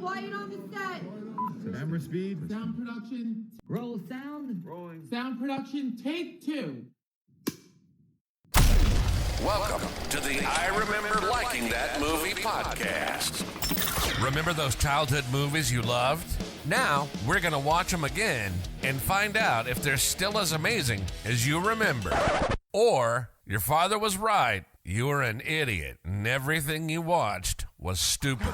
Quiet on the set. Camera speed. Sound production. Roll sound. Rolling. Sound production. Take 2. Welcome to the I Remember Liking That Movie podcast. Remember those childhood movies you loved? Now, we're going to watch them again and find out if they're still as amazing as you remember. Or, your father was right. You were an idiot, and everything you watched was stupid.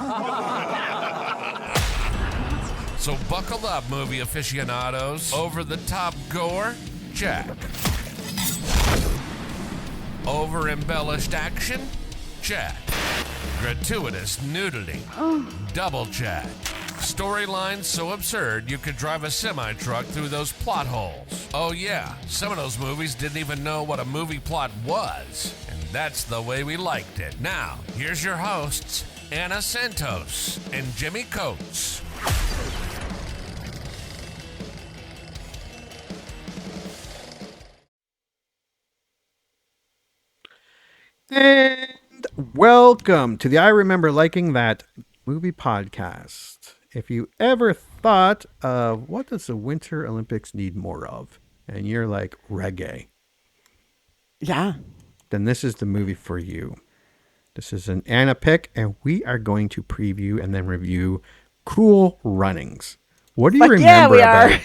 So buckle up, movie aficionados. Over-the-top gore? Check. Over-embellished action? Check. Gratuitous nudity? Double check. Storylines so absurd you could drive a semi-truck through those plot holes. Oh yeah, some of those movies didn't even know what a movie plot was. And that's the way we liked it. Now, here's your hosts, Anna Santos and Jimmy Coates. And welcome to the I Remember Liking That Movie podcast. If you ever thought of what does the Winter Olympics need more of, and you're like reggae, yeah, then this is the movie for you. This is an Anna pick, and we are going to preview and then review Cool Runnings. What do you remember about?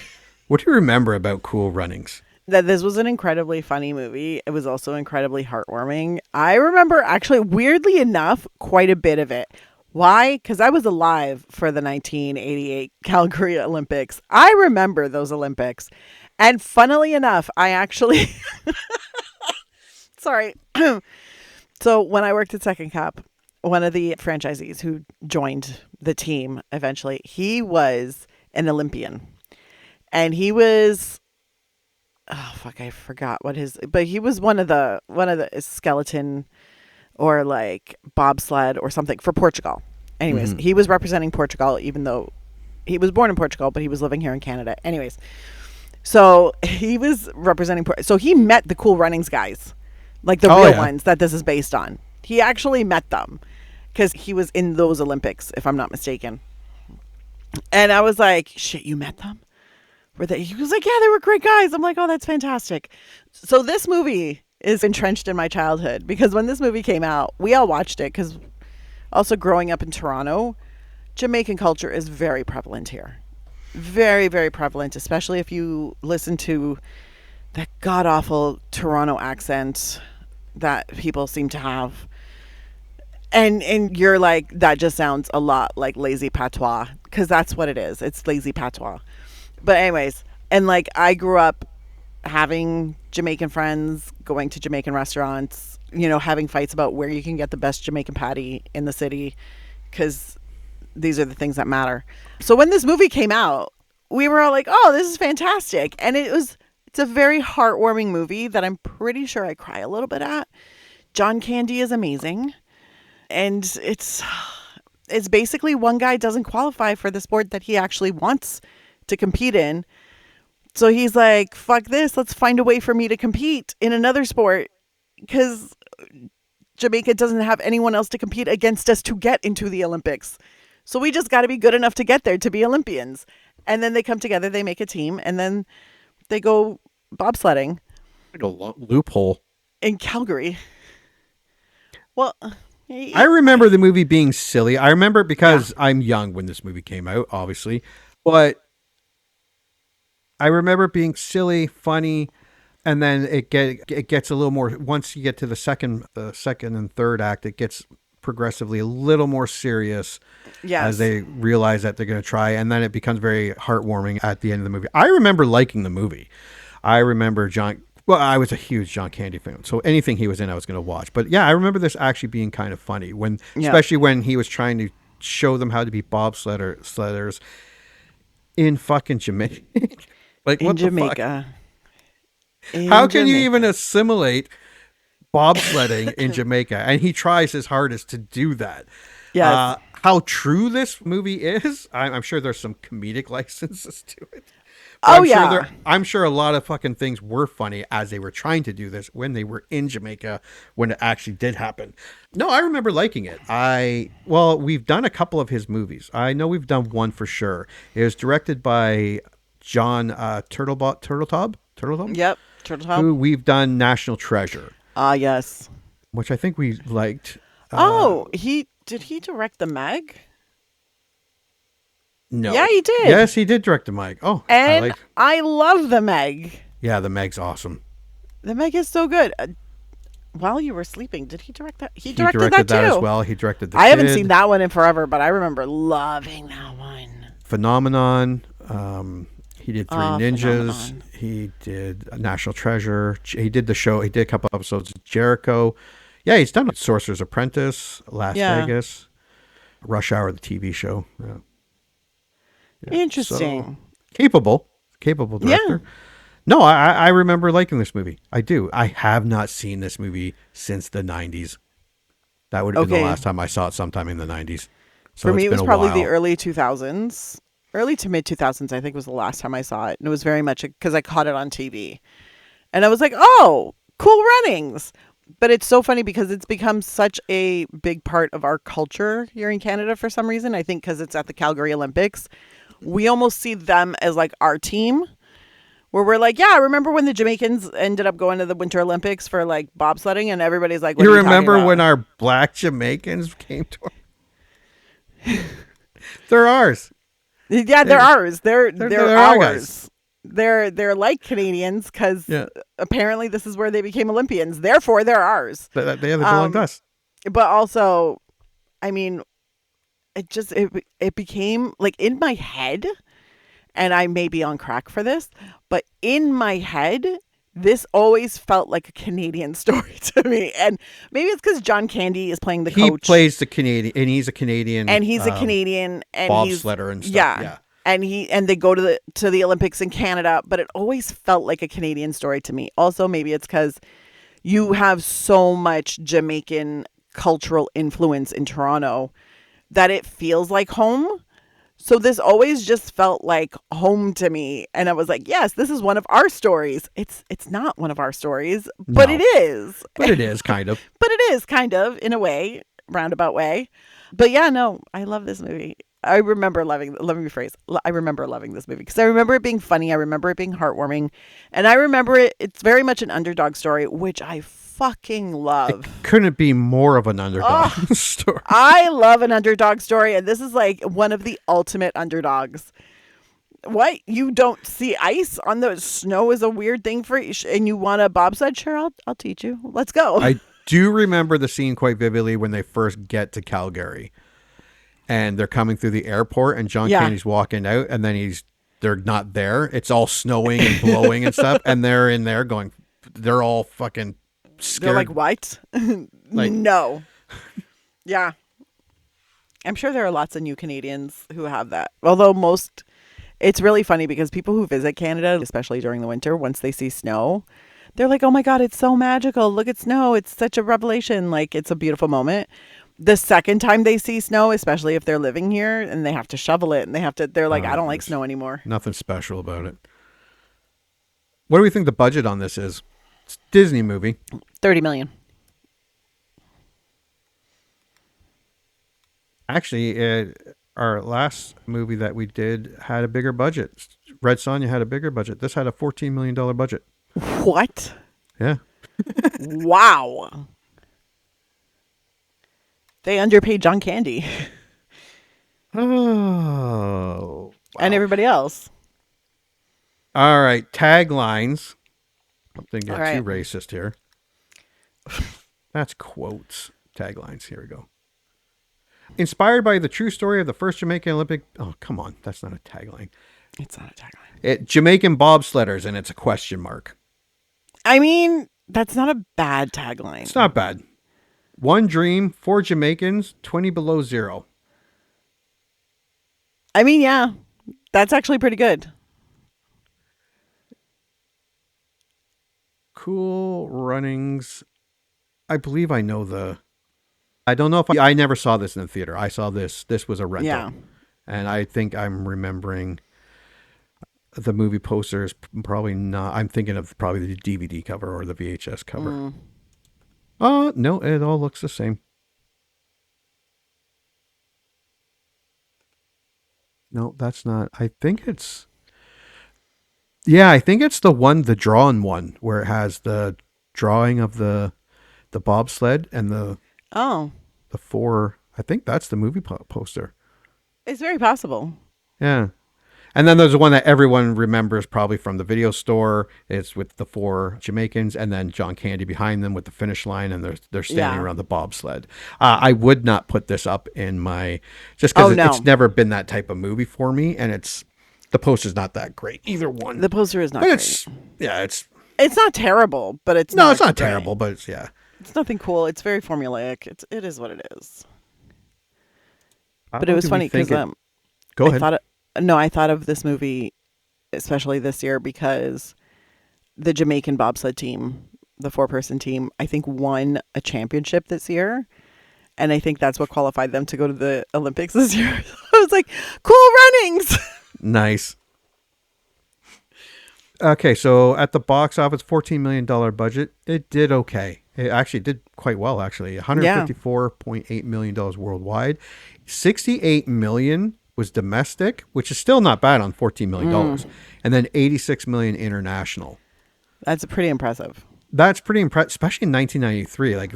What do you remember about Cool Runnings? That this was an incredibly funny movie. It was also incredibly heartwarming. I remember, actually, weirdly enough, quite a bit of it. Why? Because I was alive for the 1988 Calgary Olympics. I remember those Olympics. And funnily enough, I actually... Sorry. So when I worked at Second Cup, one of the franchisees who joined the team eventually, he was an Olympian. And he was... Oh fuck! I forgot what but he was one of the skeleton or like bobsled or something for Portugal. Anyways, He was representing Portugal, even though he was born in Portugal, but he was living here in Canada. Anyways, so he was representing. So he met the Cool Runnings guys, like the real ones that this is based on. He actually met them because he was in those Olympics, if I'm not mistaken. And I was like, "Shit, you met them?" He was like, yeah, they were great guys. I'm like, oh, that's fantastic. So this movie is entrenched in my childhood because when this movie came out, we all watched it because also growing up in Toronto, Jamaican culture is very prevalent here. Very, very prevalent, especially if you listen to that god-awful Toronto accent that people seem to have. And you're like, that just sounds a lot like lazy patois because that's what it is. It's lazy patois. But anyways, and like I grew up having Jamaican friends, going to Jamaican restaurants, you know, having fights about where you can get the best Jamaican patty in the city because these are the things that matter. So when this movie came out, we were all like, oh, this is fantastic. And it's a very heartwarming movie that I'm pretty sure I cry a little bit at. John Candy is amazing. And it's basically one guy doesn't qualify for the sport that he actually wants to compete in. So he's like, fuck this, let's find a way for me to compete in another sport because Jamaica doesn't have anyone else to compete against us to get into the Olympics. So we just got to be good enough to get there to be Olympians. And then they come together, they make a team, and then they go bobsledding. Like a loophole. In Calgary. Well... I remember the movie being silly. I remember because I'm young when this movie came out, obviously. But I remember it being silly, funny, and then it gets a little more. Once you get to the second and third act, it gets progressively a little more serious as they realize that they're going to try, and then it becomes very heartwarming at the end of the movie. I remember liking the movie. I remember I was a huge John Candy fan, so anything he was in, I was going to watch. But yeah, I remember this actually being kind of funny especially when he was trying to show them how to be bobsledders in fucking Jamaica. Like, in what Jamaica. The fuck? How can you even assimilate bobsledding in Jamaica? And he tries his hardest to do that. Yes. How true this movie is, I'm sure there's some comedic licenses to it. Oh, I'm yeah. Sure I'm sure a lot of fucking things were funny as they were trying to do this when they were in Jamaica, when it actually did happen. No, I remember liking it. We've done a couple of his movies. I know we've done one for sure. It was directed by John Turteltaub, Yep. Turtle Top. who we've done National Treasure, Ah, yes. which I think we liked. Did he direct the Meg? No. Yeah, he did. Yes, he did direct the Meg. Oh, And I love the Meg. Yeah, the Meg's awesome. The Meg is so good. While you were sleeping, did he direct that? He directed that too. as well. He directed the I haven't Kid, seen that one in forever, but I remember loving that one. Phenomenon. He did Three Ninjas. Phenomenon. He did National Treasure. He did the show. He did a couple episodes of Jericho. Yeah, he's done Sorcerer's Apprentice, Las Vegas, Rush Hour, the TV show. Yeah. Interesting. So, capable director. Yeah. No, I remember liking this movie. I do. I have not seen this movie since the 90s. That would have been the last time I saw it, sometime in the 90s. So For me, it was probably the while. early 2000s. Early to mid 2000s, I think, was the last time I saw it. And it was very much because I caught it on TV. And I was like, oh, cool runnings. But it's so funny because it's become such a big part of our culture here in Canada for some reason. I think because it's at the Calgary Olympics. We almost see them as like our team, where we're like, yeah, remember when the Jamaicans ended up going to the Winter Olympics for like bobsledding, and everybody's like, what You are talking remember about? when our black Jamaicans came to They're ours. Yeah, they're ours. They're our ours. They're like Canadians because apparently this is where they became Olympians. Therefore, they're ours. They belong to us. But also, I mean, it became like in my head, and I may be on crack for this, but in my head, this always felt like a Canadian story to me. And maybe it's because John Candy is playing the coach. He plays the Canadian, and he's a Canadian. And he's a Canadian. And bobsledder and stuff. Yeah. And they go to the Olympics in Canada, but it always felt like a Canadian story to me. Also, maybe it's because you have so much Jamaican cultural influence in Toronto that it feels like home. So this always just felt like home to me. And I was like, yes, this is one of our stories. It's not one of our stories, but it is. But it is kind of. But it is kind of, in a way, roundabout way. But yeah, no, I love this movie. I remember loving, let me rephrase. I remember loving this movie because I remember it being funny. I remember it being heartwarming. And I remember it's very much an underdog story, which I fucking love. It couldn't be more of an underdog story. I love an underdog story. And this is like one of the ultimate underdogs. What? You don't see ice on the snow is a weird thing for you, and you want a bobsled? Sure, I'll teach you. Let's go. I do remember the scene quite vividly when they first get to Calgary. And they're coming through the airport, and John Candy's walking out, and then they're not there. It's all snowing and blowing and stuff, and they're in there going, they're all fucking scared. They're like, what? No. Yeah. I'm sure there are lots of new Canadians who have that. Although it's really funny because people who visit Canada, especially during the winter, once they see snow, they're like, oh my God, it's so magical. Look at snow. It's such a revelation. Like, it's a beautiful moment. The second time they see snow, especially if they're living here and they have to shovel it and they're like, I don't like snow anymore. Nothing special about it. What do we think the budget on this is? It's a Disney movie. 30 million. Actually, our last movie that we did had a bigger budget. Red Sonja had a bigger budget. This had a $14 million budget. What? Yeah. Wow. They underpaid John Candy. Oh. Wow. And everybody else. All right. Taglines. I'm thinking All right. too racist here. That's quotes. Taglines. Here we go. Inspired by the true story of the first Jamaican Olympic. Oh, come on. That's not a tagline. It's not a tagline. Jamaican bobsledders, and it's a question mark. I mean, that's not a bad tagline. It's not bad. One dream, 4 Jamaicans, 20 below zero. I mean, yeah, that's actually pretty good. Cool runnings. I believe I know I don't know if I never saw this in the theater. I saw this. This was a rental. Yeah. And I think I'm remembering the movie poster is probably not. I'm thinking of probably the DVD cover or the VHS cover. No, it all looks the same. No, that's not. I think it's. Yeah, I think it's the drawn one where it has the drawing of the bobsled and the Oh, four. I think that's the movie poster. it's very possible. Yeah. And then there's the one that everyone remembers probably from the video store. It's with the four Jamaicans and then John Candy behind them with the finish line, and they're standing around the bobsled. I would not put this up in my just because it's never been that type of movie for me, and the poster's not that great either one. The poster is not but great. It's not terrible, but it's not terrible, but it's nothing cool. It's very formulaic. It is what it is. How but it was funny because go ahead. I thought of this movie, especially this year, because the Jamaican bobsled team, the 4-person team, I think won a championship this year. And I think that's what qualified them to go to the Olympics this year. I was like, cool runnings. Nice. Okay, so at the box office, $14 million budget, it did okay. It actually did quite well, actually. $154.8 million worldwide. $68 million was domestic, which is still not bad on $14 million. And then $86 million international. That's pretty impressive. That's pretty impressive, especially in 1993. Like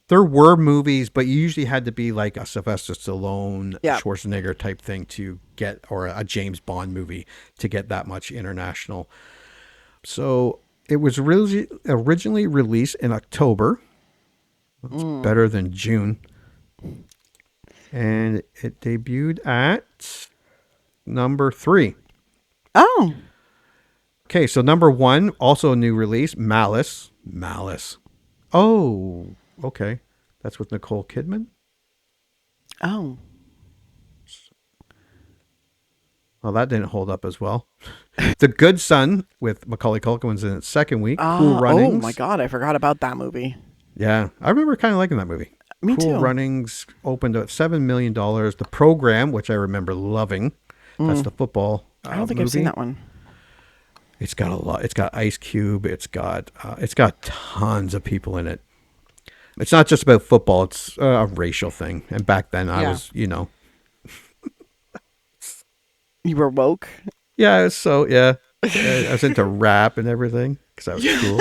there were movies, but you usually had to be like a Sylvester Stallone, Schwarzenegger type thing to get, or a James Bond movie to get that much international. So it was originally released in October. That's better than June. And it debuted at number 3. Oh. Okay, so number 1, also a new release, Malice. Oh, okay. That's with Nicole Kidman? Oh. Well, that didn't hold up as well. The Good Son with Macaulay Culkin was in its second week. Cool Runnings. Oh my God, I forgot about that movie. Yeah, I remember kind of liking that movie. Me too. Cool Runnings opened at $7 million. The Program, which I remember loving, that's the football I don't think movie. I've seen that one. It's got a lot. It's got Ice Cube. It's got tons of people in it. It's not just about football. It's a racial thing. And back then, I was, You were woke. Yeah. So I was into rap and everything because I was cool.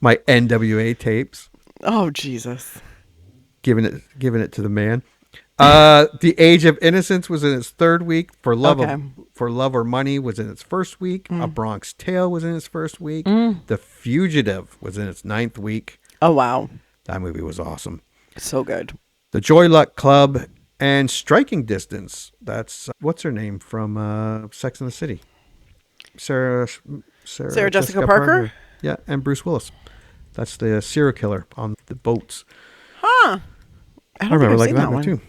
My NWA tapes. Oh Jesus. Giving it to the man. The Age of Innocence was in its third week. For Love or Money was in its first week. A Bronx Tale was in its first week. The Fugitive was in its 9th week. Oh wow, that movie was awesome. So good. The Joy Luck Club and Striking Distance. That's what's her name from Sex and the City. Sarah Jessica Parker. Yeah, and Bruce Willis. That's the serial killer on the boats. Huh. I remember liking that one too.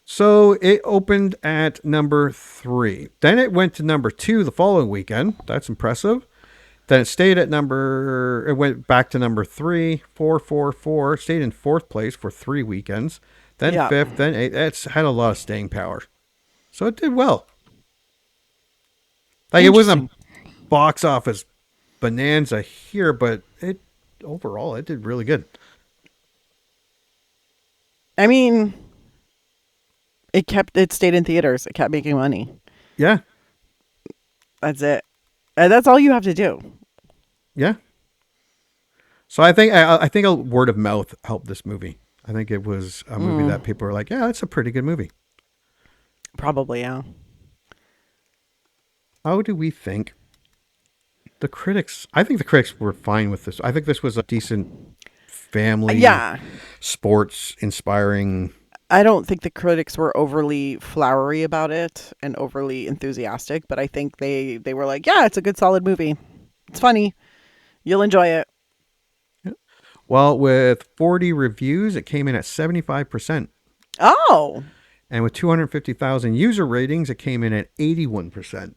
So it opened at number 3. Then it went to number 2 the following weekend. That's impressive. Then it went back to number 3, 4, 4, 4. Stayed in 4th place for 3 weekends. Then 5th, then 8th. It's had a lot of staying power. So it did well. Like it wasn't a box office bonanza here, but overall it did really good. I mean, it stayed in theaters. It kept making money. Yeah. That's it. That's all you have to do. Yeah. So I think a word of mouth helped this movie. I think it was a movie that people were like, yeah, that's a pretty good movie. Probably, yeah. How do we think the critics? I think the critics were fine with this. I think this was a decent family, sports inspiring. I don't think the critics were overly flowery about it and overly enthusiastic, but I think they were like, yeah, it's a good solid movie. It's funny. You'll enjoy it. Yeah. Well, with 40 reviews, it came in at 75%. Oh. And with 250,000 user ratings, it came in at 81%.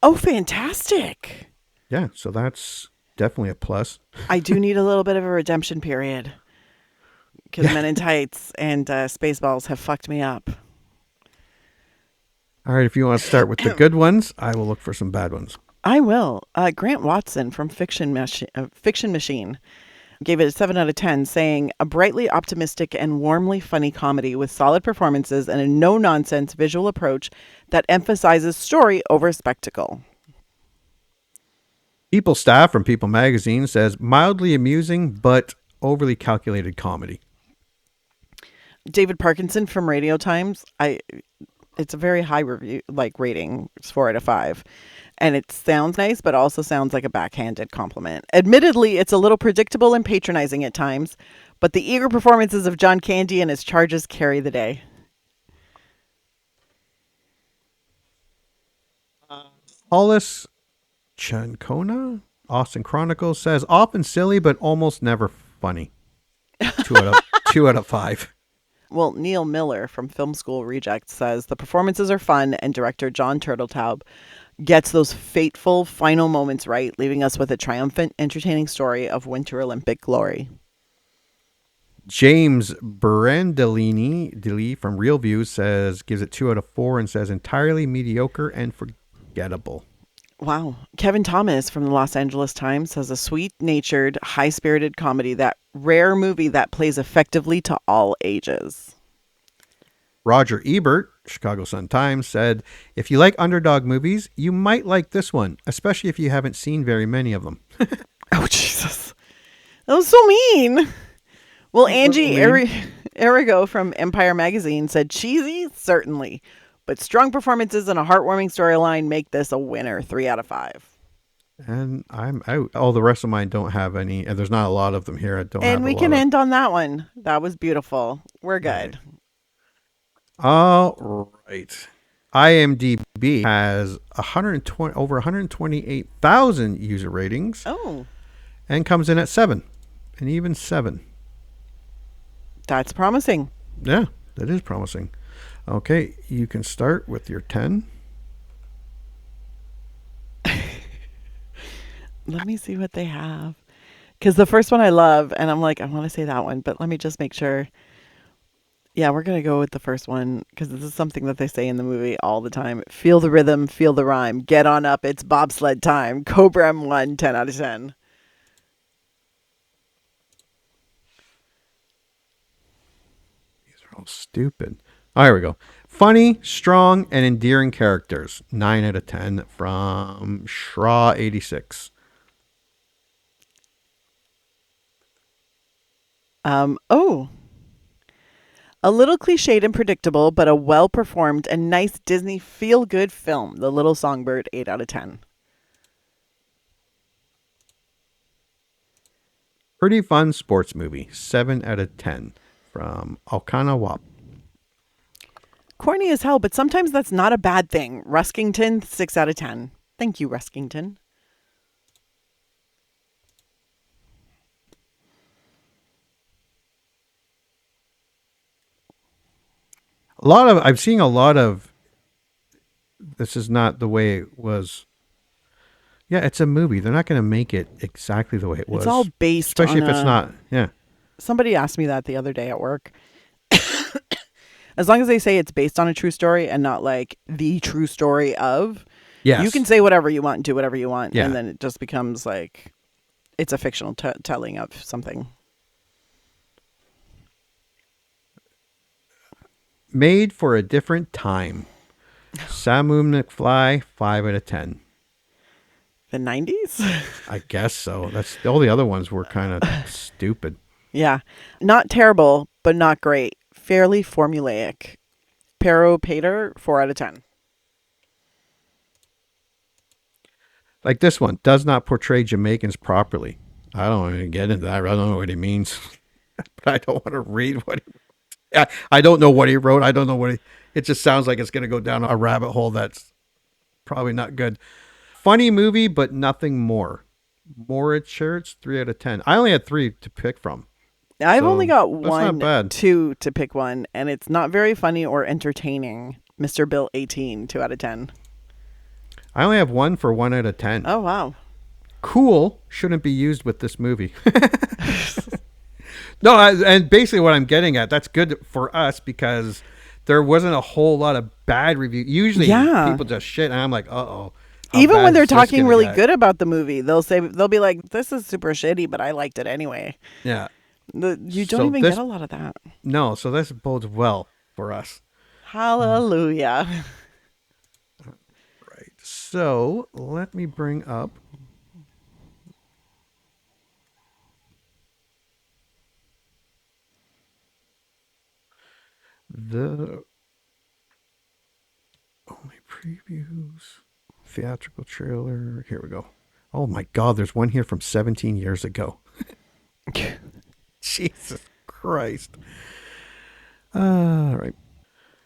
Oh, fantastic. Yeah, so that's definitely a plus. I do need a little bit of a redemption period because Men in Tights and Spaceballs have fucked me up. All right, if you want to start with the good ones, I will look for some bad ones. I will. Grant Watson from Fiction Machine gave it a 7 out of 10, saying, a brightly optimistic and warmly funny comedy with solid performances and a no-nonsense visual approach that emphasizes story over spectacle. People Staff from People Magazine says, mildly amusing but overly calculated comedy. David Parkinson from Radio Times, it's a very high review, rating. It's 4 out of 5. And it sounds nice, but also sounds like a backhanded compliment. Admittedly, it's a little predictable and patronizing at times, but the eager performances of John Candy and his charges carry the day. Hollis Chancona, Austin Chronicles says, often silly but almost never funny. 2 out of 5. Well, Neil Miller from Film School Rejects says, the performances are fun and director John Turteltaub gets those fateful final moments right, leaving us with a triumphant, entertaining story of Winter Olympic glory. James Brandolini from Real Views gives it 2 out of 4 and says entirely mediocre and forgettable. Wow. Kevin Thomas from the Los Angeles Times says a sweet-natured, high-spirited comedy, that rare movie that plays effectively to all ages. Roger Ebert, Chicago Sun-Times, said, if you like underdog movies, you might like this one, especially if you haven't seen very many of them. Oh, Jesus. That was so mean. Well, Angie Arrigo from Empire Magazine said, cheesy? Certainly. But strong performances and a heartwarming storyline make this a winner. 3 out of 5. And I'm out. All the rest of mine don't have any, and there's not a lot of them here. And we can end on that one. That was beautiful. We're good. All right. IMDb has over 128,000 user ratings. Oh. And comes in at 7. An even 7. That's promising. Yeah, that is promising. Okay, you can start with your 10. Let me see what they have. Because the first one I love, and I'm like, I want to say that one, but let me just make sure. Yeah, we're going to go with the first one, because this is something that they say in the movie all the time. Feel the rhythm, feel the rhyme. Get on up, it's bobsled time. Cobra M1, 10 out of 10. These are all stupid. Oh, here we go. Funny, strong, and endearing characters. 9 out of 10 from Shraw86. A little cliched and predictable, but a well-performed and nice Disney feel-good film. The Little Songbird, 8 out of 10. Pretty fun sports movie. 7 out of 10 from Alcana Wap. Corny as hell, but sometimes that's not a bad thing. Ruskington, 6 out of 10. Thank you, Ruskington. I'm seeing a lot of, this is not the way it was. Yeah, it's a movie. They're not going to make it exactly the way it was. It's all based especially on if it's not. Yeah. Somebody asked me that the other day at work. As long as they say it's based on a true story and not like the true story of, yes, you can say whatever you want and do whatever you want. Yeah. And then it just becomes like, it's a fictional telling of something. Made for a different time. Samu McFly, 5 out of 10. The 90s? I guess so. That's all the other ones were kind of stupid. Yeah. Not terrible, but not great. Fairly formulaic. Pero Pater, 4 out of 10. Like this one, does not portray Jamaicans properly. I don't even get into that. I don't know what he means. But I don't want to read what he... I don't know what he wrote. I don't know what he... It just sounds like it's going to go down a rabbit hole that's probably not good. Funny movie, but nothing more. Moritz shirts, 3 out of 10. I only had 3 to pick from. I've So, only got that's not bad. 2 to pick one, and it's not very funny or entertaining. Mr. Bill 18, 2 out of 10. I only have 1 for 1 out of 10. Oh, wow. Cool shouldn't be used with this movie. No, and basically what I'm getting at, that's good for us because there wasn't a whole lot of bad reviews. Usually Yeah. people just shit, and I'm like, uh-oh. Even when they're talking really good about the movie, they'll be like, "This is super shitty, but I liked it anyway." Yeah. You So don't even this- get a lot of that. No, so this bodes well for us. Hallelujah. Right. So let me bring up the only previews, theatrical trailer. Here we go. Oh my God, there's one here from 17 years ago. Jesus Christ. All right.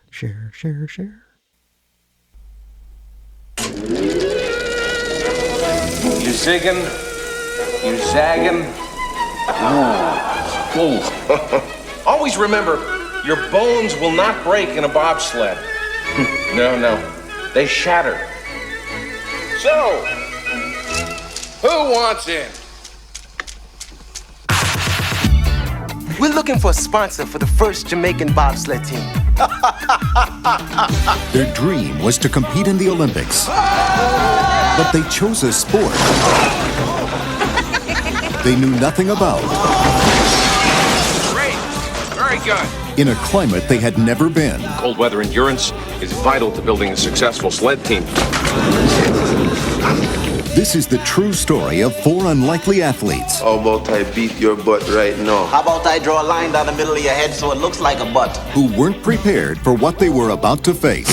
Share. You zigging? You zagging? Oh. Always remember, your bones will not break in a bobsled. No. They shatter. So, who wants in? We're looking for a sponsor for the first Jamaican bobsled team. Their dream was to compete in the Olympics. But they chose a sport they knew nothing about. Great. Very good. In a climate they had never been. Cold weather endurance is vital to building a successful sled team. This is the true story of 4 unlikely athletes How about I beat your butt right now? How about I draw a line down the middle of your head so it looks like a butt? who weren't prepared for what they were about to face.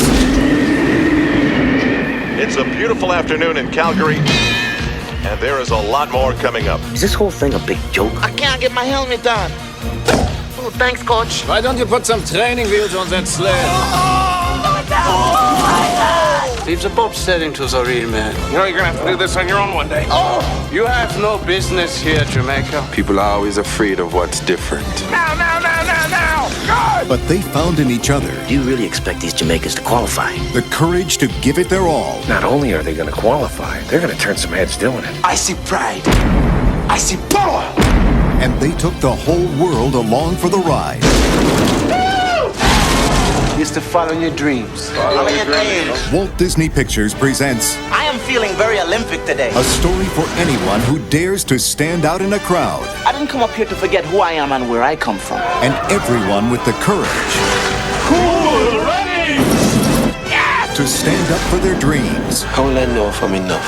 It's a beautiful afternoon in Calgary, and there is a lot more coming up. Is this whole thing a big joke? I can't get my helmet on. Oh, thanks, coach. Why don't you put some training wheels on that sled? Leave the bobsledding to the real man. You know you're gonna have to do this on your own one day. You have no business here, Jamaica. People are always afraid of what's different. Now! Good! But they found in each other Do you really expect these Jamaicans to qualify? the courage to give it their all. Not only are they gonna qualify, they're gonna turn some heads doing it. I see pride. I see power. And they took the whole world along for the ride. Used to follow your dreams. Follow your dreams. Walt Disney Pictures presents I am feeling very Olympic today. a story for anyone who dares to stand out in a crowd, I didn't come up here to forget who I am and where I come from. and everyone with the courage to stand up for their dreams. How will I know if I'm enough?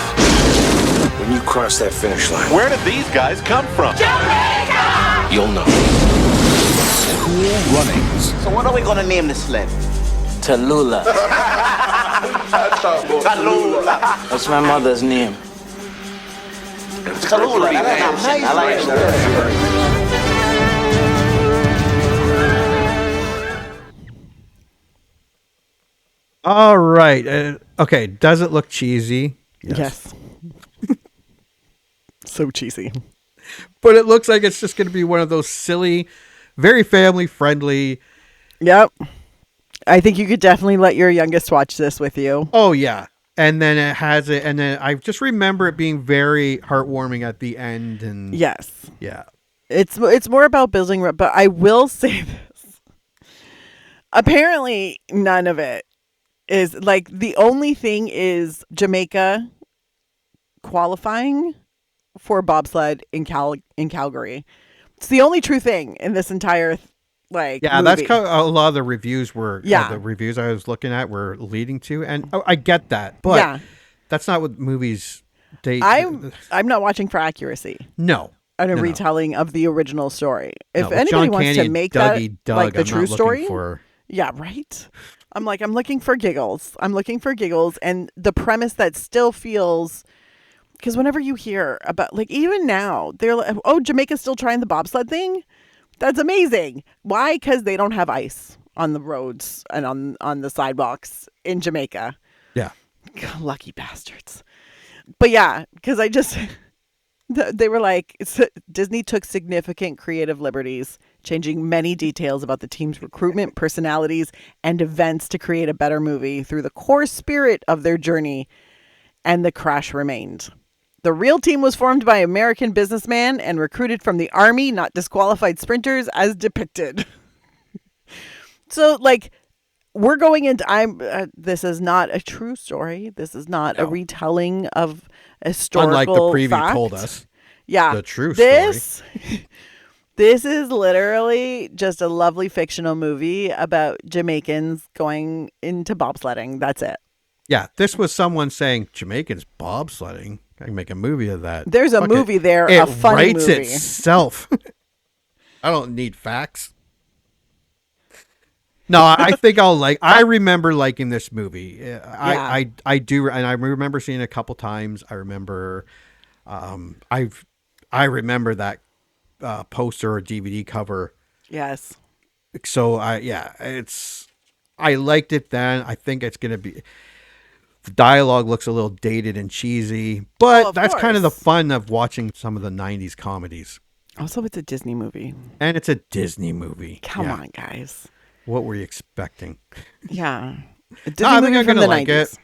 When you cross that finish line, Where did these guys come from? you'll know. Cool runnings, So what are we gonna name this sled? Tallulah. Tallulah. That's my mother's name. Tallulah. That's nice. I like it. All right. Okay. Does it look cheesy? Yes. So cheesy. But it looks like it's just going to be one of those silly, very family friendly. Yep. I think you could definitely let your youngest watch this with you. Oh, yeah. And then it has it. And then I just remember it being very heartwarming at the end. And Yes. yeah. It's more about building, but I will say this. Apparently, none of it is like the only thing is Jamaica qualifying for bobsled in Calgary. It's the only true thing in this entire movie. That's a lot of the reviews were. Yeah. The reviews I was looking at were leading to, and I get that, but that's not what movies. I'm not watching for accuracy. No. And a No. retelling of the original story. If No, with anybody John wants Candy to and make Dougie that like the I'm true not looking story, for- yeah, right. I'm looking for giggles. I'm looking for giggles, and the premise that still feels, because whenever you hear about, like, even now they're like, oh, Jamaica's still trying the bobsled thing. That's amazing. Why? Because they don't have ice on the roads and on the sidewalks in Jamaica. Yeah. Lucky bastards. But yeah, because I just. They were like, Disney took significant creative liberties, changing many details about the team's recruitment, personalities, and events to create a better movie through the core spirit of their journey, and the crash remained. The real team was formed by American businessmen and recruited from the army, not disqualified sprinters as depicted. So, like, we're going into. This is not a true story. This is not a retelling of a historical. Unlike the preview fact. told us. Yeah, the true story. This is literally just a lovely fictional movie about Jamaicans going into bobsledding. That's it. Yeah, this was someone saying Jamaicans bobsledding. I can make a movie of that. There's a movie there, a funny writes movie. itself. I don't need facts. No, I think I'll like. I remember liking this movie. I do, and I remember seeing it a couple times. I remember, I remember that poster or DVD cover. Yes. So I liked it then. I think it's gonna be. The dialogue looks a little dated and cheesy, but that's kind of the fun of watching some of the 90s comedies. Also, it's a Disney movie. And it's a Disney movie. Come on, guys. What were you expecting? Yeah. I think I'm going to like 90s. It.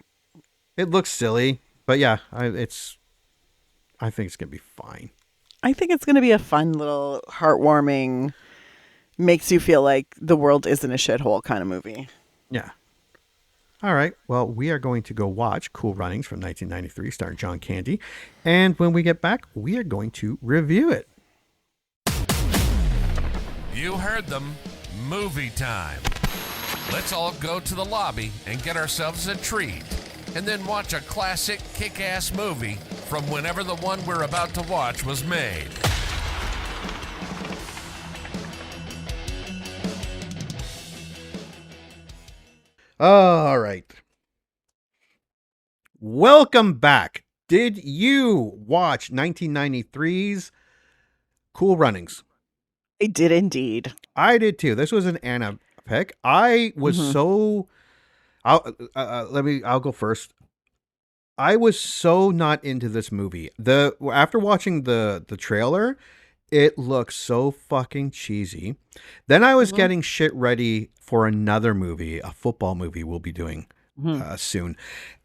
It looks silly, but yeah, I think it's going to be fine. I think it's going to be a fun little heartwarming, makes you feel like the world isn't a shithole kind of movie. Yeah. All right. Well, we are going to go watch Cool Runnings from 1993, starring John Candy. And when we get back, we are going to review it. You heard them. Movie time. Let's all go to the lobby and get ourselves a treat. And then watch a classic kick-ass movie from whenever the one we're about to watch was made. All right. Welcome back. Did you watch 1993's Cool Runnings? I did indeed. I did too. This was an Anna pick. I was so. I'll go first. I was so not into this movie. After watching the trailer, it looks so fucking cheesy. Then I was getting shit ready for another movie, a football movie we'll be doing soon,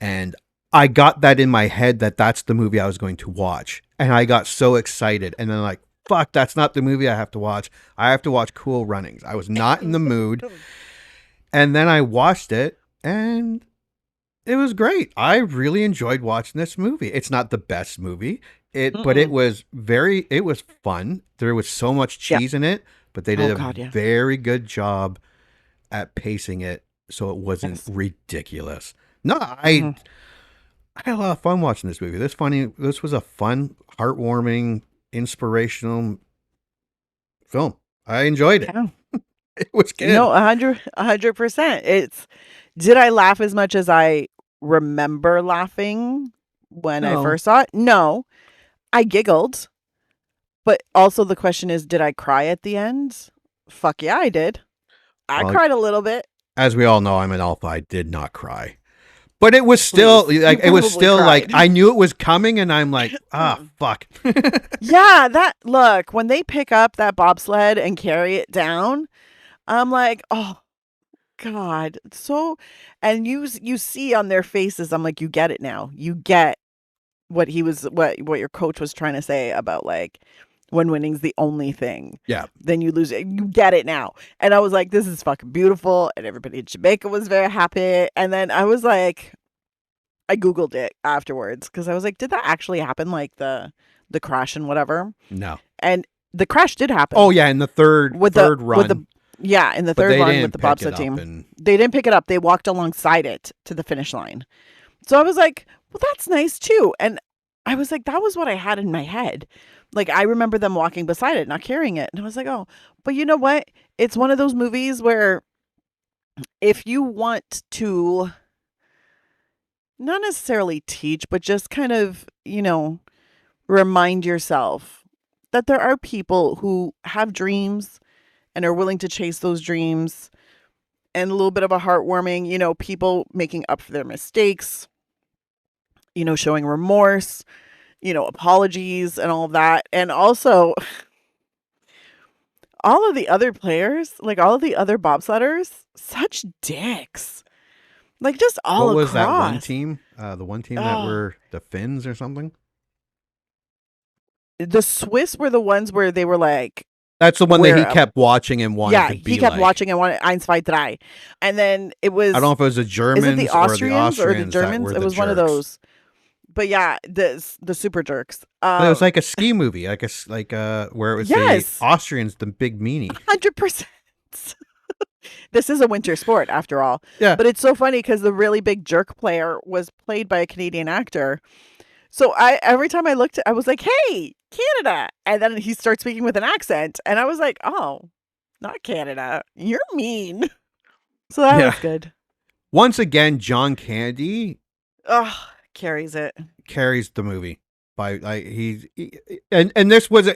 and I got that in my head that that's the movie I was going to watch, and I got so excited, and then like, fuck, that's not the movie I have to watch. I have to watch Cool Runnings. I was not in the mood, and then I watched it, and it was great. I really enjoyed watching this movie. It's not the best movie, but it was fun. There was so much cheese in it, but they did a very good job at pacing it so it wasn't ridiculous. No, I had a lot of fun watching this movie. This was a fun, heartwarming, inspirational film. I enjoyed it. Yeah. It was good. No, 100%. Did I laugh as much as I remember laughing when I first saw it? No, I giggled. But also the question is, did I cry at the end? Fuck yeah, I did. I cried a little bit. As we all know, I'm an alpha. I did not cry. But it was still like I knew it was coming, and I'm like, fuck. Yeah, look, when they pick up that bobsled and carry it down, I'm like, oh God. So, and you see on their faces, I'm like, you get it now. You get what your coach was trying to say about like when winning's the only thing. Yeah. Then you lose it. You get it now. And I was like, this is fucking beautiful. And everybody in Jamaica was very happy. And then I was like, I Googled it afterwards because I was like, did that actually happen? Like the crash and whatever? No. And the crash did happen. Oh yeah, in the third run. In the third run with the bobsled team. They didn't pick it up. They walked alongside it to the finish line. So I was like, well, that's nice too. And I was like, that was what I had in my head. Like, I remember them walking beside it, not carrying it. And I was like, oh, but you know what? It's one of those movies where if you want to not necessarily teach, but just kind of, remind yourself that there are people who have dreams and are willing to chase those dreams, and a little bit of a heartwarming, people making up for their mistakes, showing remorse, apologies and all of that. And also all of the other players, like all of the other bobsledders, such dicks. Like just all across. What was that one team? The one team that were the Finns or something? The Swiss were the ones where they were like That's the one that he where, kept watching and wanted yeah, to be he kept like. watching and wanted eins, zwei, drei. And then it was, I don't know if it was the is it Germans the or the Austrians or the Austrians that Germans? were It the was one of jerks. those. But yeah, the super jerks. But it was like a ski movie, where it was Yes. the Austrians, the big meanie. 100%. This is a winter sport after all. Yeah. But it's so funny because the really big jerk player was played by a Canadian actor. So every time I looked, I was like, hey, Canada. And then he starts speaking with an accent. And I was like, oh, not Canada. You're mean. So that was good. Once again, John Candy Oh, carries it. carries the movie by like and this was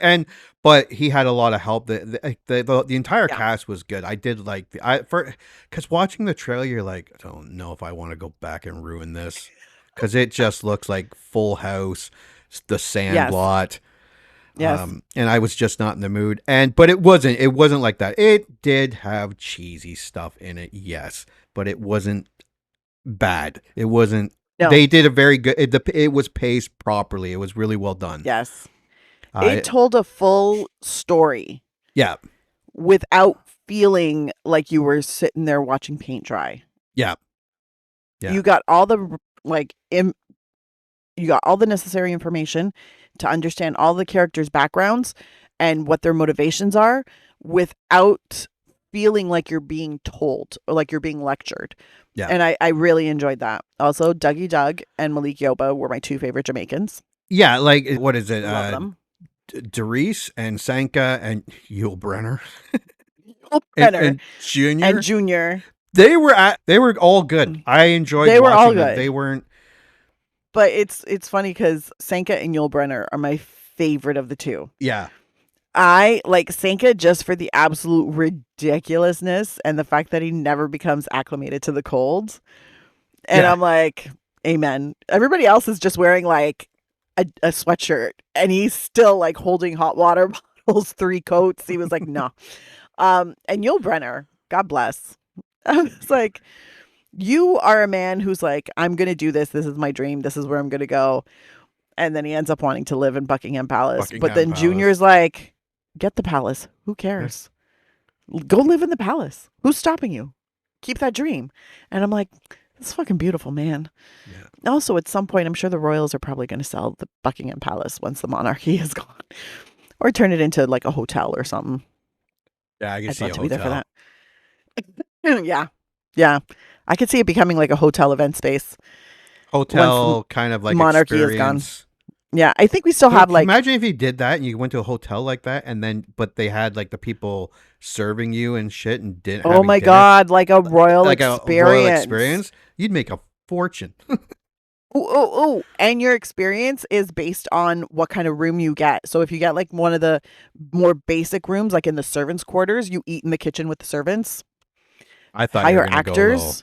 but he had a lot of help. The entire cast was good. I did like because watching the trailer, you're like, I don't know if I want to go back and ruin this because it just looks like Full House, The Sandlot. Yes. And I was just not in the mood. But it wasn't like that. It did have cheesy stuff in it, yes, but it wasn't bad. It wasn't. No. They did a very good. It was paced properly. It was really well done. Yes. It told a full story. Yeah. Without feeling like you were sitting there watching paint dry. Yeah. Yeah. You got all the you got all the necessary information to understand all the characters' backgrounds and what their motivations are without feeling like you're being told or like you're being lectured. Yeah. And I really enjoyed that. Also, Dougie Doug and Malik Yoba were my two favorite Jamaicans. Yeah, like what is it? Love them. Derice and Sanka and Yul Brenner. And Junior. And Junior. They were all good. I enjoyed They were watching all them. good. They weren't. But it's funny because Sanka and Yul Brenner are my favorite of the two. Yeah. I like Sanka just for the absolute ridiculousness and the fact that he never becomes acclimated to the cold. And I'm like, amen. Everybody else is just wearing like a sweatshirt and he's still like holding hot water bottles, 3 coats. He was like, no. And Yul Brenner, God bless. I was like, you are a man who's like, I'm going to do this. This is my dream. This is where I'm going to go. And then he ends up wanting to live in Buckingham Palace. But then Junior's like, get the palace. Who cares? Go live in the palace. Who's stopping you? Keep that dream. And I'm like, it's fucking beautiful, man. Yeah. Also, at some point, I'm sure the royals are probably going to sell the Buckingham Palace once the monarchy is gone. Or turn it into like a hotel or something. Yeah, I can I'd see love a to be there for hotel. that. Yeah. Yeah. I could see it becoming like a hotel event space. Hotel kind of like monarchy experience. is gone. Yeah, I think we still have like. Imagine if you did that and you went to a hotel like that, and but they had like the people serving you and shit and didn't. Oh my God, like a royal experience. A royal experience. You'd make a fortune. Oh, and your experience is based on what kind of room you get. So if you get like one of the more basic rooms, like in the servants' quarters, you eat in the kitchen with the servants. I thought you were gonna go a little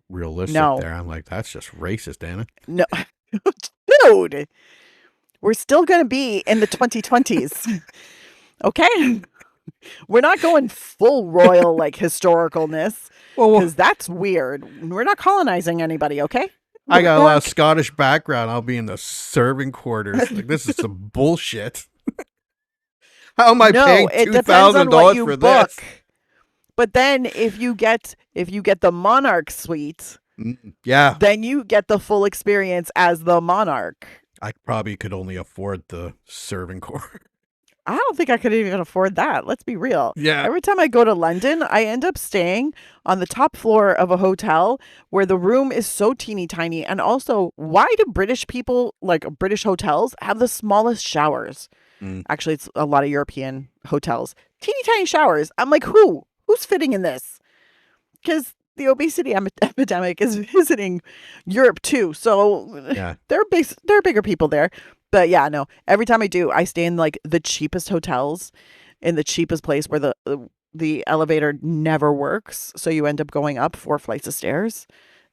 realistic there. I'm like, that's just racist, Anna. No, dude. We're still going to be in the 2020s. Okay? We're not going full royal, like, historicalness. Because that's weird. We're not colonizing anybody, okay? I got a lot of Scottish background. I'll be in the serving quarters. Like, this is some bullshit. How am I paying $2,000 for this? But then if you get the monarch suite, yeah, then you get the full experience as the monarch. I probably could only afford the serving quarter. I don't think I could even afford that. Let's be real. Yeah. Every time I go to London, I end up staying on the top floor of a hotel where the room is so teeny tiny. And also, why do British people, like British hotels, have the smallest showers? Actually, it's a lot of European hotels. Teeny tiny showers. I'm like, who's fitting in this? Because the obesity epidemic is visiting Europe too. So yeah, there are bigger people there. But yeah, no, every time I do, I stay in like the cheapest hotels in the cheapest place where the elevator never works. So you end up going up 4 flights of stairs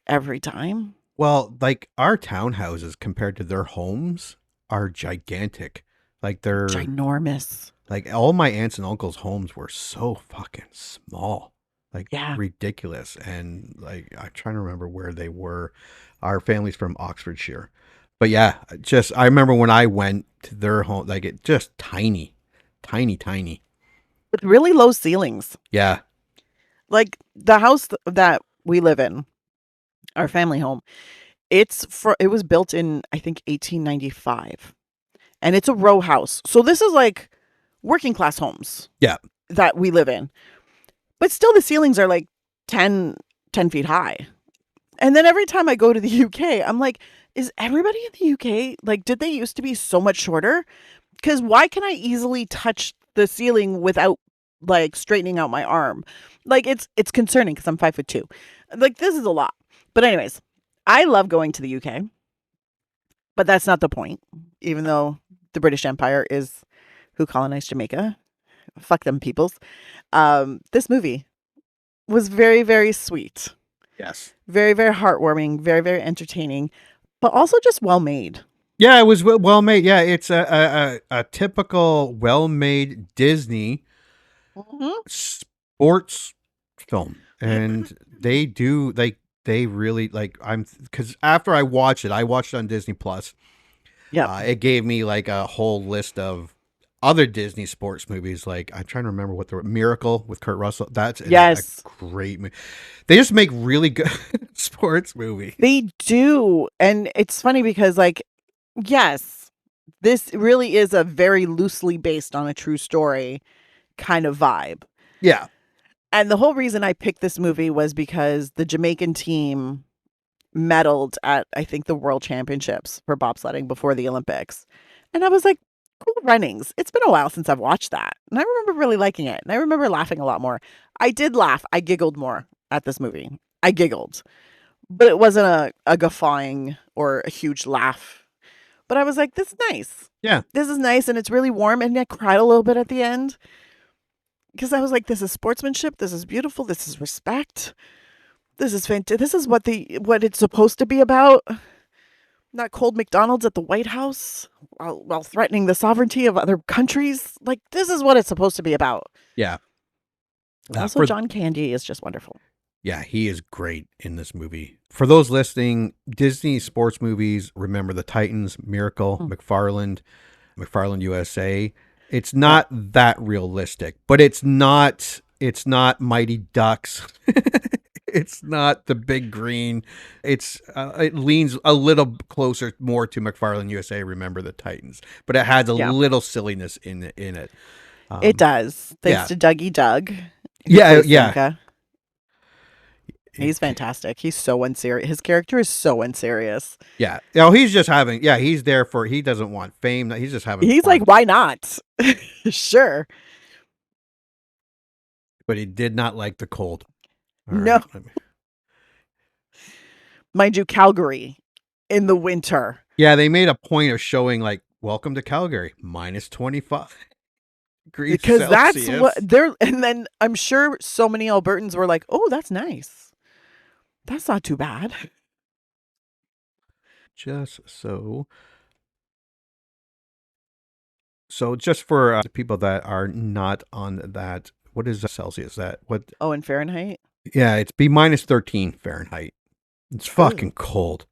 every time. Well, like our townhouses compared to their homes are gigantic. Like they're ginormous. Like all my aunts and uncles' homes were so fucking small. Like ridiculous. And like I'm trying to remember where they were. Our family's from Oxfordshire. But yeah, I remember when I went to their home, like it just tiny. with really low ceilings. Yeah. Like the house that we live in, our family home, it was built in, I think, 1895. And it's a row house. So this is like working class homes. Yeah. That we live in. But still the ceilings are like 10 feet high. And then every time I go to the UK, I'm like, is everybody in the UK, like, did they used to be so much shorter? Because why can I easily touch the ceiling without like straightening out my arm? Like, it's concerning because I'm 5'2". Like, this is a lot. But anyways, I love going to the UK. But that's not the point. Even though the British Empire is who colonized Jamaica. Fuck them peoples. This movie was very, very sweet. Yes. Very, very heartwarming. Very, very entertaining. But also just well made. Yeah, it was well made. Yeah, it's a typical well made Disney sports film, and they really like because after I watched it on Disney Plus. Yeah, it gave me like a whole list of other Disney sports movies. Like I'm trying to remember what the Miracle with Kurt Russell. That's a great movie. They just make really good sports movies. They do, and it's funny because like, yes, this really is a very loosely based on a true story kind of vibe. Yeah, and the whole reason I picked this movie was because the Jamaican team medaled at, I think, the World Championships for bobsledding before the Olympics. And I was like, cool runnings. It's been a while since I've watched that. And I remember really liking it. And I remember laughing a lot more. I did laugh. I giggled more at this movie. I giggled. But it wasn't a guffawing or a huge laugh. But I was like, this is nice. Yeah. This is nice. And it's really warm. And I cried a little bit at the end. Because I was like, this is sportsmanship. This is beautiful. This is respect. This is fantastic. This is what it's supposed to be about. Not cold McDonald's at the White House while threatening the sovereignty of other countries. Like, this is what it's supposed to be about. Yeah. Also, John Candy is just wonderful. Yeah, he is great in this movie. For those listening, Disney sports movies, remember the Titans, Miracle, McFarland USA. It's not that realistic, but it's not Mighty Ducks. It's not the Big Green. It leans a little closer more to McFarland USA. Remember the Titans, but it has a little silliness in it. It does. Thanks to Dougie Doug. Yeah. Cinca. He's fantastic. He's so unserious. His character is so unserious. Yeah. He's just having. Yeah, he's there for. He doesn't want fame. He's just having. He's fun. like, why not? Sure. But he did not like the cold. No. Mind you, Calgary in the winter. Yeah, they made a point of showing like, welcome to Calgary, -25 degrees because Celsius. That's what they're. And then I'm sure so many Albertans were like, oh, that's nice. That's not too bad. Just so just for the people that are not on that, what is Celsius? That what? Oh, in Fahrenheit? Yeah, it's be -13 Fahrenheit. It's fucking cold.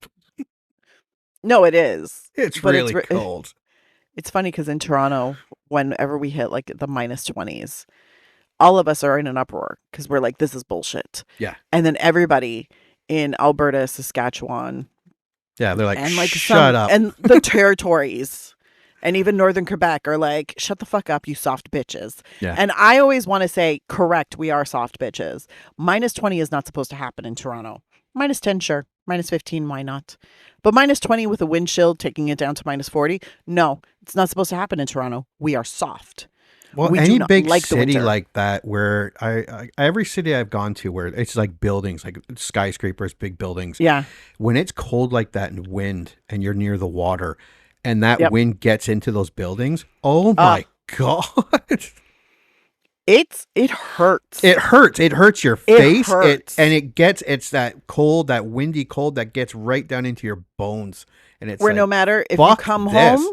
No, it is. It's really cold. It's funny because in Toronto, whenever we hit like the -20s, all of us are in an uproar because we're like, this is bullshit. Yeah. And then everybody in Alberta, Saskatchewan. Yeah, they're like, and like shut up. And the territories and even Northern Quebec are like, shut the fuck up, you soft bitches. Yeah. And I always want to say, correct, we are soft bitches. -20 is not supposed to happen in Toronto. -10, sure. -15, why not? But -20 with a wind chill, taking it down to -40, no, it's not supposed to happen in Toronto. We are soft. Well, any big city like that, where I every city I've gone to where it's like buildings, like skyscrapers, big buildings. Yeah. When it's cold like that and wind, and you're near the water, and that wind gets into those buildings, oh my god! It hurts. It hurts. It hurts your face. It hurts. It's that cold, that windy cold that gets right down into your bones. And it's where like, no matter if you come home,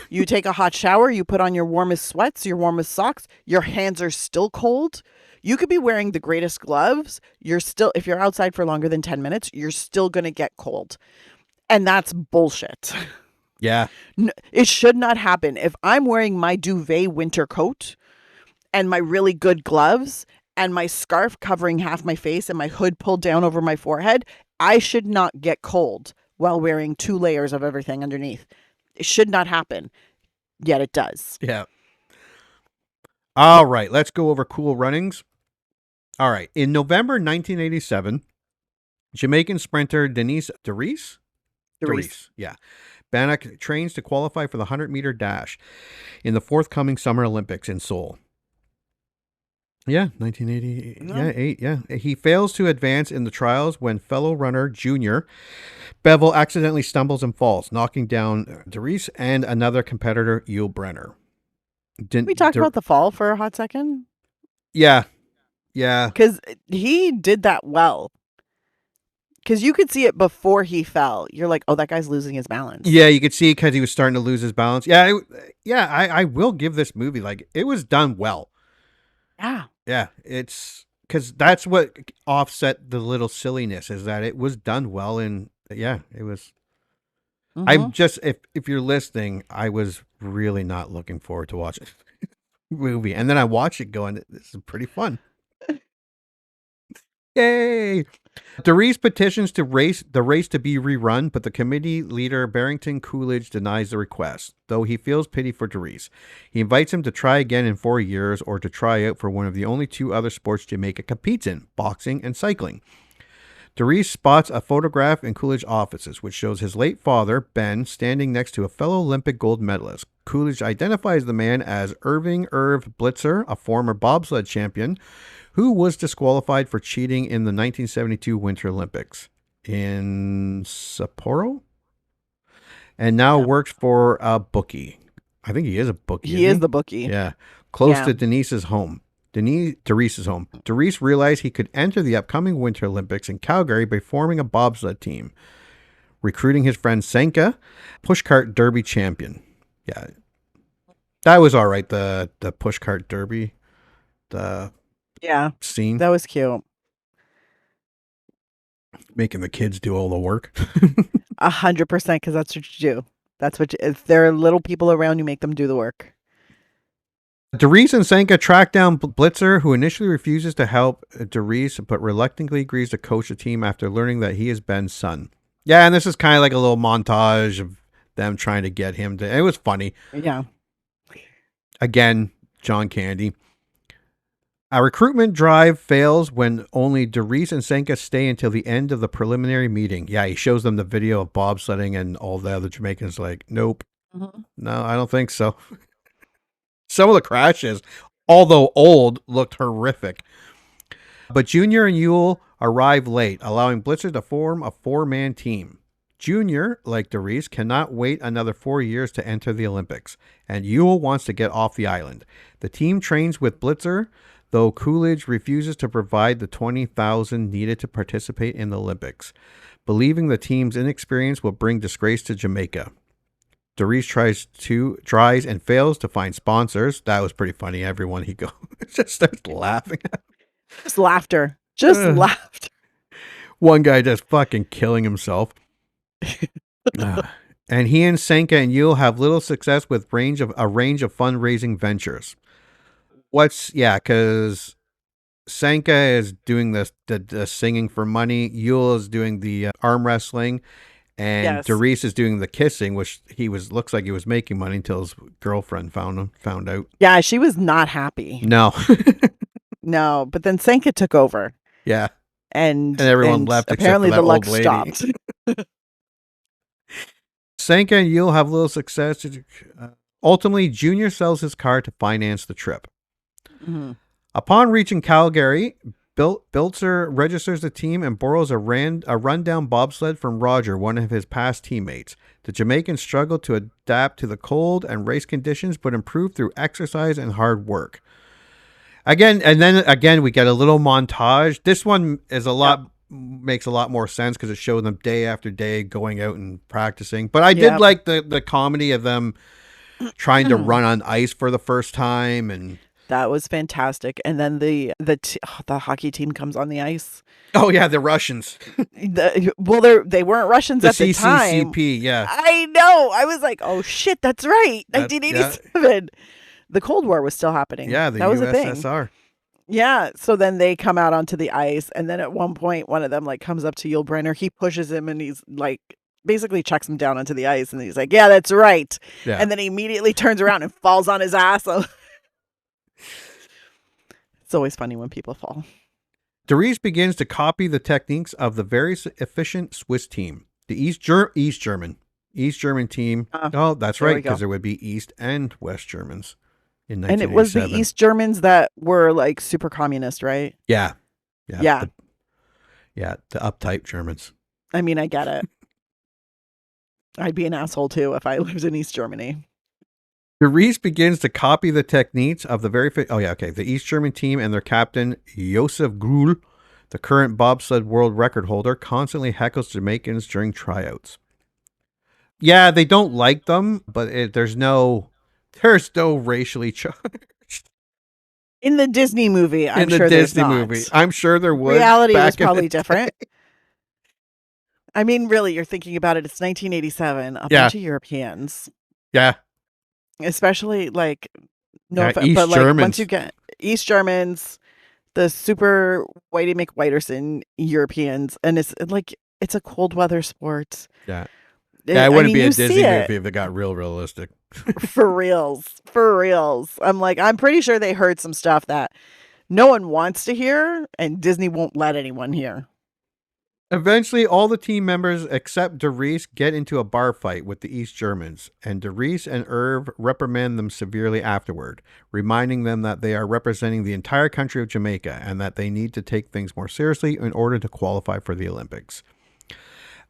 you take a hot shower, you put on your warmest sweats, your warmest socks, your hands are still cold. You could be wearing the greatest gloves. If you're outside for longer than 10 minutes, you're still going to get cold. And that's bullshit. Yeah. It should not happen. If I'm wearing my duvet winter coat and my really good gloves and my scarf covering half my face and my hood pulled down over my forehead, I should not get cold while wearing 2 layers of everything underneath. It should not happen, yet it does. Yeah. All right, let's go over cool runnings. All right, in November 1987, Jamaican sprinter Denise DeReese, yeah, Bannock trains to qualify for the 100-meter dash in the forthcoming Summer Olympics in Seoul. Yeah, 1980. No. Yeah, 8. Yeah, he fails to advance in the trials when fellow runner Junior Bevel accidentally stumbles and falls, knocking down DeReese and another competitor, Yul Brenner. Can we talk about the fall for a hot second? Yeah. Yeah. Because he did that well. Because you could see it before he fell. You're like, oh, that guy's losing his balance. Yeah, you could see because he was starting to lose his balance. Yeah, I will give this movie, like, it was done well. Yeah. Yeah, it's because that's what offset the little silliness, is that it was done well. And yeah, it was. Mhm. I'm just, if you're listening, I was really not looking forward to watching the movie. And then I watched it going, this is pretty fun. Yay! DeReese petitions the race to be rerun, but the committee leader Barrington Coolidge denies the request, though he feels pity for DeReese. He invites him to try again in 4 years or to try out for one of the only 2 other sports Jamaica competes in, boxing and cycling. DeReese spots a photograph in Coolidge's offices, which shows his late father, Ben, standing next to a fellow Olympic gold medalist. Coolidge identifies the man as Irving Irv Blitzer, a former bobsled champion, who was disqualified for cheating in the 1972 Winter Olympics in Sapporo, and now works for a bookie. I think he is a bookie. He is the bookie. Yeah. Close to Denise's home. DeReese's home. DeReese realized he could enter the upcoming Winter Olympics in Calgary by forming a bobsled team, recruiting his friend Senka, pushcart derby champion. Yeah. That was all right, the pushcart derby. Scene. That was cute. Making the kids do all the work. 100%, because that's what you do. That's what if there are little people around, you make them do the work. DeReese and Senka track down Blitzer, who initially refuses to help DeReese, but reluctantly agrees to coach the team after learning that he is Ben's son. Yeah, and this is kind of like a little montage of them trying to get him to. It was funny. Yeah. Again, John Candy. A recruitment drive fails when only DeReese and Senka stay until the end of the preliminary meeting. Yeah, he shows them the video of bobsledding, and all the other Jamaicans like, nope. Mhm. No, I don't think so. Some of the crashes, although old, looked horrific. But Junior and Yule arrive late, allowing Blitzer to form a 4-man team. Junior, like DeReese, cannot wait another 4 years to enter the Olympics, and Yule wants to get off the island. The team trains with Blitzer, though Coolidge refuses to provide the $20,000 needed to participate in the Olympics, believing the team's inexperience will bring disgrace to Jamaica. DeReese tries and fails to find sponsors. That was pretty funny. Everyone he goes just starts laughing. Just laughter. Just laughter. One guy just fucking killing himself. And he and Senka and Yule have little success with a range of fundraising ventures. Because Senka is doing the singing for money. Yule is doing the arm wrestling. And DeReese is doing the kissing, which looks like he was making money until his girlfriend found out. Yeah, she was not happy. No. No, but then Senka took over. Yeah. And everyone left apparently except for that the luck old lady. stopped. Senka and Yule have little success. Ultimately, Junior sells his car to finance the trip. Mm-hmm. Upon reaching Calgary, Blitzer registers the team and borrows a rundown bobsled from Roger, one of his past teammates. The Jamaicans struggle to adapt to the cold and race conditions, but improve through exercise and hard work. Again, we get a little montage. This one is makes a lot more sense because it shows them day after day going out and practicing. But I did like the comedy of them trying to run on ice for the first time, and that was fantastic. And then the hockey team comes on the ice. Oh yeah, the Russians. They weren't Russians at the time. CCCP, yeah. I know. I was like, oh shit, that's right. 1987. the Cold War was still happening. Yeah, the that was a thing. USSR. Yeah. So then they come out onto the ice, and then at one point, one of them like comes up to Yul Brynner. He pushes him, and he's like basically checks him down onto the ice, and he's like, "Yeah, that's right." Yeah. And then he immediately turns around and falls on his ass. It's always funny when people fall. Dries begins to copy the techniques of the very efficient Swiss team, the East German team. Oh, that's right, because there would be East and West Germans in 1987. And it was the East Germans that were like super communist, right? Yeah. Yeah. The uptight Germans. I mean, I get it. I'd be an asshole too if I lived in East Germany. Dries begins to copy the techniques of the East German team, and their captain, Josef Gruhl, the current bobsled world record holder, constantly heckles Jamaicans during tryouts. Yeah, they don't like them, but there's no racially charged. In the Disney movie, I'm sure there's not. I'm sure there was. Reality was probably different. I mean, really, you're thinking about it. It's 1987. A bunch of Europeans. Yeah. Especially like East but like Germans. once you get East Germans, the super Whitey McWhiterson Europeans, and it's like it's a cold weather sport. Yeah. It wouldn't be a Disney movie if it got realistic. For reals. I'm pretty sure they heard some stuff that no one wants to hear, and Disney won't let anyone hear. Eventually, all the team members except Dries get into a bar fight with the East Germans, and Dries and Irv reprimand them severely afterward, reminding them that they are representing the entire country of Jamaica and that they need to take things more seriously in order to qualify for the Olympics.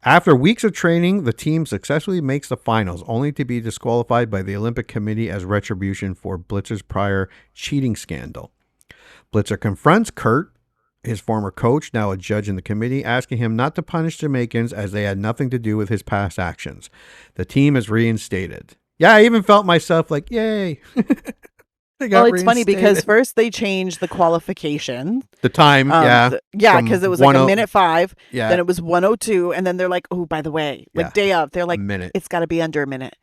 After weeks of training, the team successfully makes the finals, only to be disqualified by the Olympic Committee as retribution for Blitzer's prior cheating scandal. Blitzer confronts Kurt, his former coach, now a judge in the committee, asking him not to punish Jamaicans as they had nothing to do with his past actions. The team is reinstated. Yeah, I even felt myself like, yay. It's funny because first they changed the qualification. The time, because it was like a minute 5. Yeah. Then it was 1:02, and then they're like, oh, by the way, day of, they're like, it's got to be under a minute.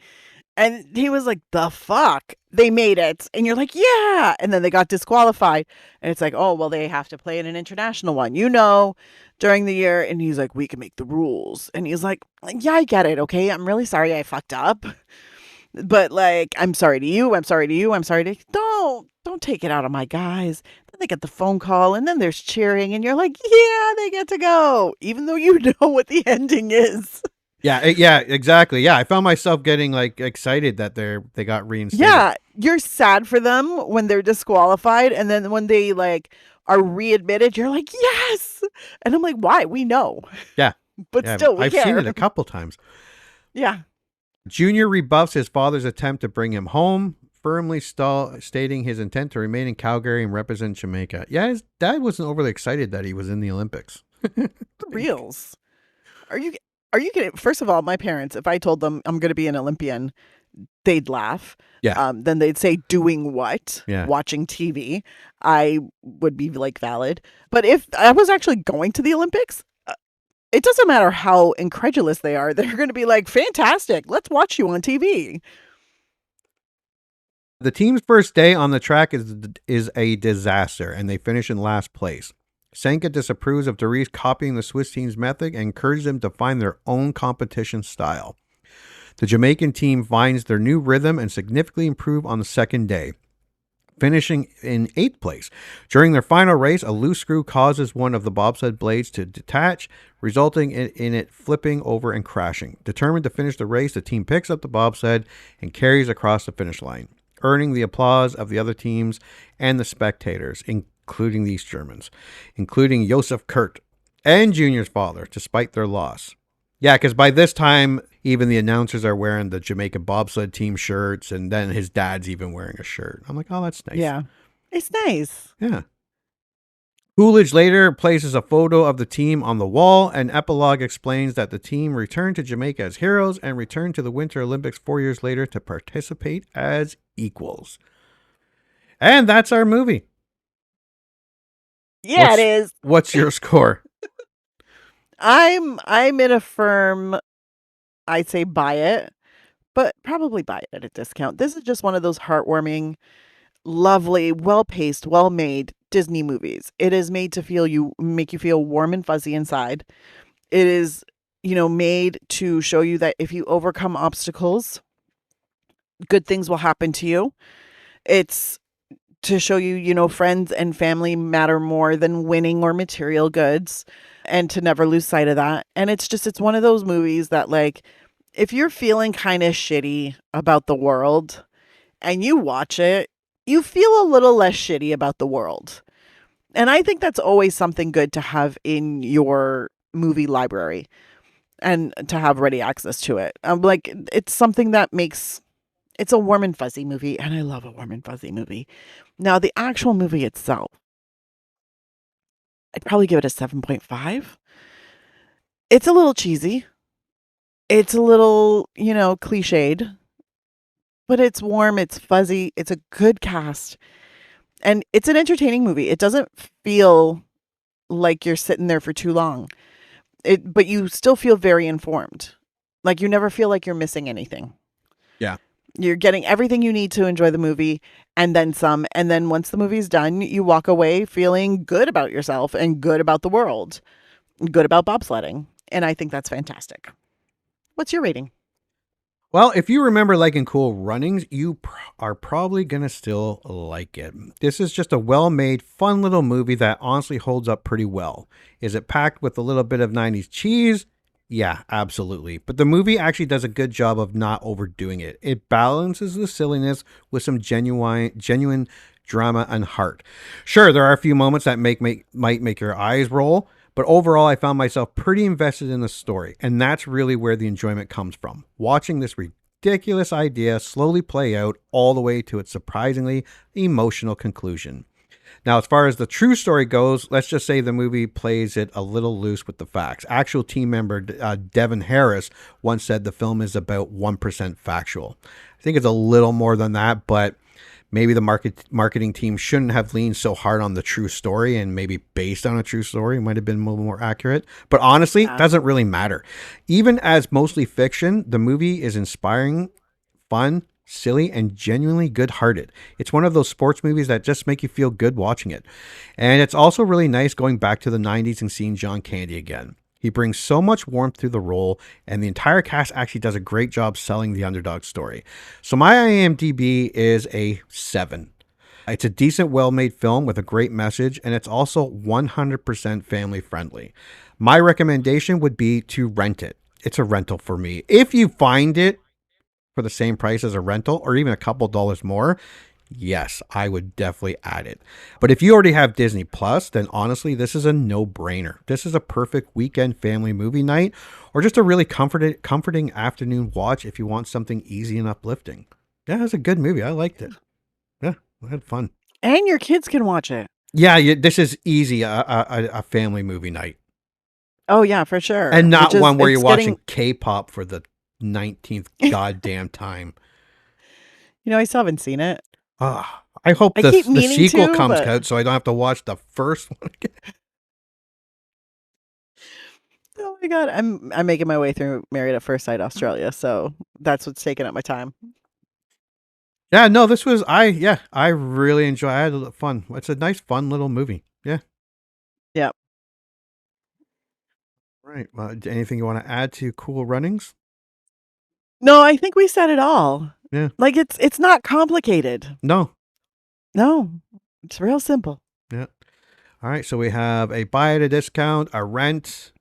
And he was like, the fuck? They made it. And you're like, yeah. And then they got disqualified. And it's like, oh, well, they have to play in an international one, during the year. And he's like, we can make the rules. And he's like, yeah, I get it. Okay. I'm really sorry I fucked up. But like, I'm sorry to you. I'm sorry to you. I'm sorry to don't take it out on my guys. Then they get the phone call and then there's cheering. And you're like, yeah, they get to go. Even though you know what the ending is. Yeah, exactly. Yeah, I found myself getting like excited that they got reinstated. Yeah, you're sad for them when they're disqualified, and then when they like are readmitted, you're like, yes. And I'm like, why? We know. Yeah, but still, I've seen it a couple times. Yeah. Junior rebuffs his father's attempt to bring him home, firmly stating his intent to remain in Calgary and represent Jamaica. Yeah, his dad wasn't overly excited that he was in the Olympics. Reals. Are you kidding? First of all, my parents, if I told them I'm going to be an Olympian, they'd laugh. Yeah. Then they'd say, doing what? Yeah. Watching TV. I would be like valid. But if I was actually going to the Olympics, it doesn't matter how incredulous they are. They're going to be like, fantastic. Let's watch you on TV. The team's first day on the track is a disaster, and they finish in last place. Sanka disapproves of Dries copying the Swiss team's method and encourages them to find their own competition style. The Jamaican team finds their new rhythm and significantly improve on the second day, finishing in 8th place. During their final race, a loose screw causes one of the bobsled blades to detach, resulting in it flipping over and crashing. Determined to finish the race, the team picks up the bobsled and carries across the finish line, earning the applause of the other teams and the spectators, including the East Germans, including Josef Kurt and Junior's father, despite their loss. Yeah, because by this time, even the announcers are wearing the Jamaica bobsled team shirts, and then his dad's even wearing a shirt. I'm like, oh, that's nice. Yeah, it's nice. Yeah. Coolidge later places a photo of the team on the wall, and epilogue explains that the team returned to Jamaica as heroes and returned to the Winter Olympics 4 years later to participate as equals. And that's our movie. Yeah, it is. What's your score? I'm in a firm, I'd say buy it, but probably buy it at a discount. This is just one of those heartwarming lovely, well-paced, well-made Disney movies. It is made to make you feel warm and fuzzy inside. It is, made to show you that if you overcome obstacles, good things will happen to you. It's to show you, friends and family matter more than winning or material goods, and to never lose sight of that. And it's one of those movies that, like, if you're feeling kind of shitty about the world and you watch it, you feel a little less shitty about the world. And I think that's always something good to have in your movie library and to have ready access to it. Like, it's something that it's a warm and fuzzy movie, and I love a warm and fuzzy movie. Now, the actual movie itself, I'd probably give it a 7.5. It's a little cheesy. It's a little, cliched, but it's warm, it's fuzzy, it's a good cast, and it's an entertaining movie. It doesn't feel like you're sitting there for too long. But you still feel very informed. Like, you never feel like you're missing anything. Yeah. You're getting everything you need to enjoy the movie and then some. And then once the movie's done, you walk away feeling good about yourself and good about the world, good about bobsledding. And I think that's fantastic. What's your rating? Well, if you remember liking Cool Runnings, you are probably going to still like it. This is just a well-made, fun little movie that honestly holds up pretty well. Is it packed with a little bit of 90s cheese? Yeah, absolutely. But the movie actually does a good job of not overdoing it. It balances the silliness with some genuine drama and heart. Sure, there are a few moments that might make your eyes roll, but overall, I found myself pretty invested in the story, and that's really where the enjoyment comes from. Watching this ridiculous idea slowly play out all the way to its surprisingly emotional conclusion. Now, as far as the true story goes, let's just say the movie plays it a little loose with the facts. Actual team member Devin Harris once said the film is about 1% factual. I think it's a little more than that, but maybe the marketing team shouldn't have leaned so hard on the true story, and maybe based on a true story might have been a little more accurate. But honestly, it doesn't really matter. Even as mostly fiction, the movie is inspiring, fun, silly, and genuinely good-hearted. It's one of those sports movies that just make you feel good watching it. And it's also really nice going back to the 90s and seeing John Candy again. He brings so much warmth to the role, and the entire cast actually does a great job selling the underdog story. So my IMDb is a 7. It's a decent, well-made film with a great message, and it's also 100% family-friendly. My recommendation would be to rent it. It's a rental for me. If you find it for the same price as a rental, or even a couple dollars more, yes, I would definitely add it. But if you already have Disney Plus, then honestly, this is a no-brainer. This is a perfect weekend family movie night, or just a really comforting afternoon watch if you want something easy and uplifting. Yeah, it's a good movie. I liked it. Yeah, I had fun. And your kids can watch it. Yeah, this is easy, a family movie night. Oh, yeah, for sure. And not one where you're watching K-pop for the 19th goddamn time. I still haven't seen it. I hope the sequel comes out so I don't have to watch the first one again. Oh my God. I'm making my way through Married at First Sight Australia, so that's what's taking up my time. Yeah, no, this was I really enjoyed it. I had a little fun. It's a nice, fun little movie. Yeah. Yep. Right. Anything you want to add to Cool Runnings? No, I think we said it all. Yeah. Like, it's not complicated. No, it's real simple. Yeah. All right. So we have a buy at a discount, a rent,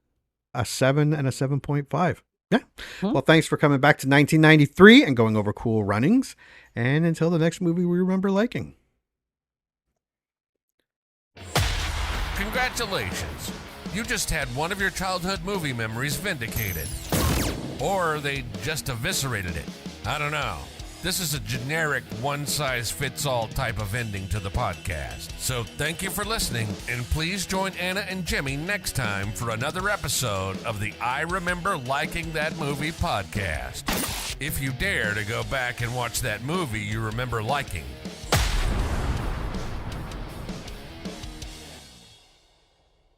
a 7, and a 7.5. Yeah. Well, thanks for coming back to 1993 and going over Cool Runnings. And until the next movie we remember liking. Congratulations. You just had one of your childhood movie memories vindicated. Or they just eviscerated it. I don't know. This is a generic one-size-fits-all type of ending to the podcast. So thank you for listening, and please join Anna and Jimmy next time for another episode of the I Remember Liking That Movie podcast. If you dare to go back and watch that movie you remember liking,